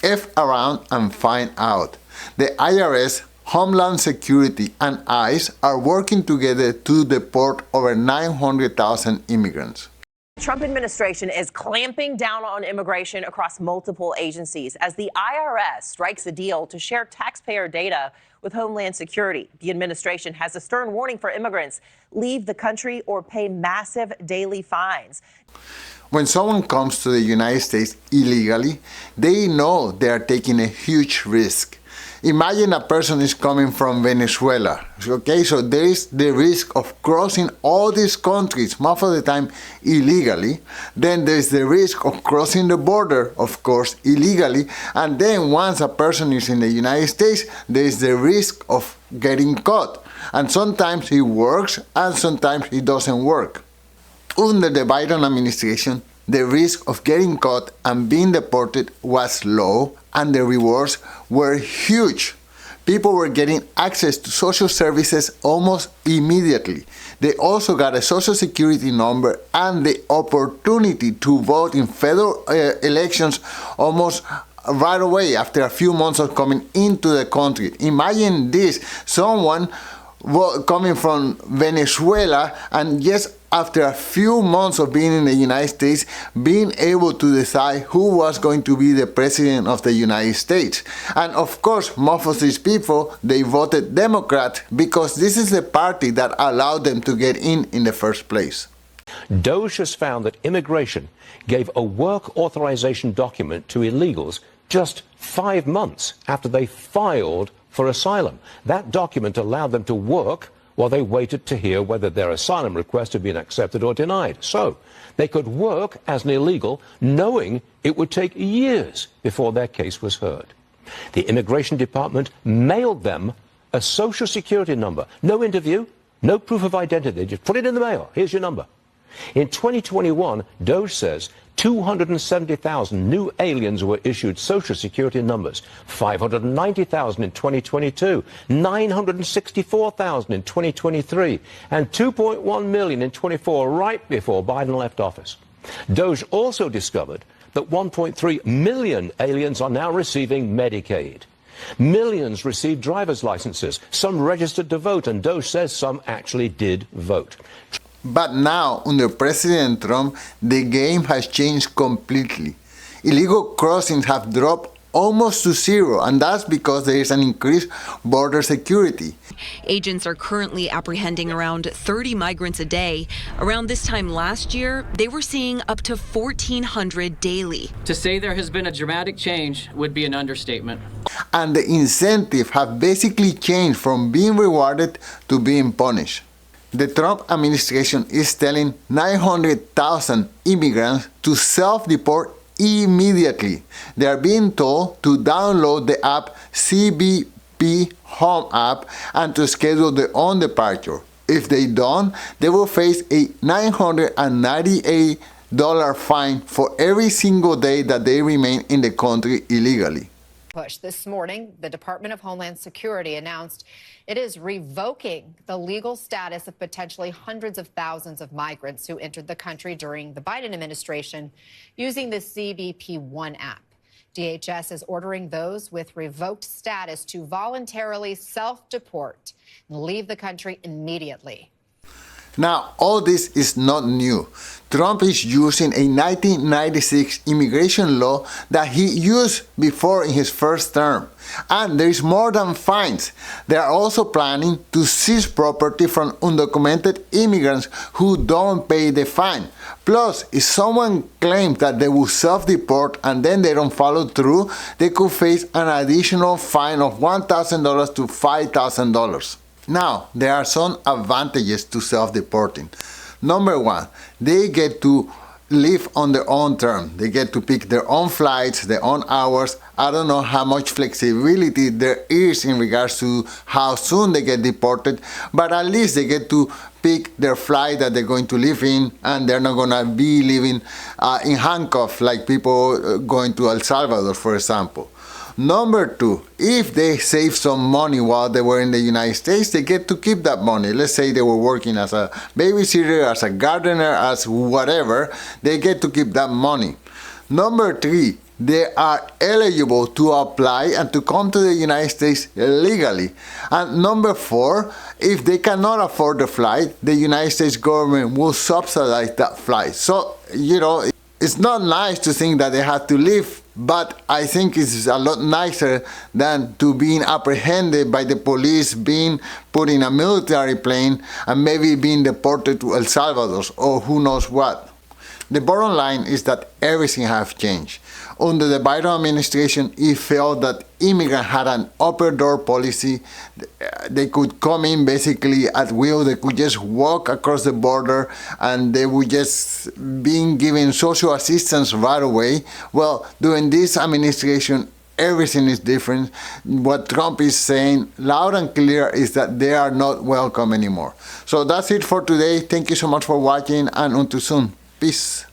F around and find out. The IRS, Homeland Security, and ICE are working together to deport over 900,000 immigrants. The Trump administration is clamping down on immigration across multiple agencies as the IRS strikes a deal to share taxpayer data with Homeland Security. The administration has a stern warning for immigrants: leave the country or pay massive daily fines. When someone comes to the United States illegally, they know they are taking a huge risk. Imagine a person is coming from Venezuela, okay? So there is the risk of crossing all these countries, most of the time illegally. Then there's the risk of crossing the border, of course, illegally. And then once a person is in the United States, there is the risk of getting caught. And sometimes it works and sometimes it doesn't work. Under the Biden administration, the risk of getting caught and being deported was low, and the rewards were huge. People were getting access to social services almost immediately. They also got a social security number and the opportunity to vote in federal elections almost right away after a few months of coming into the country. Imagine this, someone coming from Venezuela and just after a few months of being in the United States, being able to decide who was going to be the president of the United States. And of course, most of these people, they voted Democrat because this is the party that allowed them to get in the first place. DOGE has found that immigration gave a work authorization document to illegals just 5 months after they filed for asylum. That document allowed them to work while they waited to hear whether their asylum request had been accepted or denied. So they could work as an illegal, knowing it would take years before their case was heard. The Immigration Department mailed them a social security number. No interview, no proof of identity, just put it in the mail. Here's your number. In 2021, DOGE says 270,000 new aliens were issued social security numbers, 590,000 in 2022, 964,000 in 2023, and 2.1 million in 24, right before Biden left office. DOGE also discovered that 1.3 million aliens are now receiving Medicaid. Millions received driver's licenses, some registered to vote, and DOGE says some actually did vote. But now, under President Trump, the game has changed completely. Illegal crossings have dropped almost to zero, and that's because there is an increased border security. Agents are currently apprehending around 30 migrants a day. Around this time last year, they were seeing up to 1,400 daily. To say there has been a dramatic change would be an understatement. And the incentives have basically changed from being rewarded to being punished. The Trump administration is telling 900,000 immigrants to self-deport immediately. They are being told to download the app CBP Home app and to schedule their own departure. If they don't, they will face a $998 fine for every single day that they remain in the country illegally. This morning, the Department of Homeland Security announced it is revoking the legal status of potentially hundreds of thousands of migrants who entered the country during the Biden administration using the CBP One app. DHS is ordering those with revoked status to voluntarily self-deport and leave the country immediately. Now, all this is not new. Trump is using a 1996 immigration law that he used before in his first term. And there is more than fines. They are also planning to seize property from undocumented immigrants who don't pay the fine. Plus, if someone claims that they will self-deport and then they don't follow through, they could face an additional fine of $1,000 to $5,000. Now, there are some advantages to self-deporting. Number one, they get to live on their own terms. They get to pick their own flights, their own hours. I don't know how much flexibility there is in regards to how soon they get deported, but at least they get to pick their flight that they're going to live in, and they're not going to be living in handcuffs like people going to El Salvador, for example. Number two, if they save some money while they were in the United States, they get to keep that money. Let's say they were working as a babysitter, as a gardener, as whatever, they get to keep that money. Number three, they are eligible to apply and to come to the United States legally. And number 4, if they cannot afford the flight, the United States government will subsidize that flight. So, it's not nice to think that they have to leave, but I think it's a lot nicer than to being apprehended by the police, being put in a military plane, and maybe being deported to El Salvador or who knows what. The bottom line is that everything has changed. Under the Biden administration, it felt that immigrants had an open door policy. They could come in basically at will. They could just walk across the border and they would just be given social assistance right away. Well, during this administration, everything is different. What Trump is saying loud and clear is that they are not welcome anymore. So that's it for today. Thank you so much for watching, and until soon. Peace.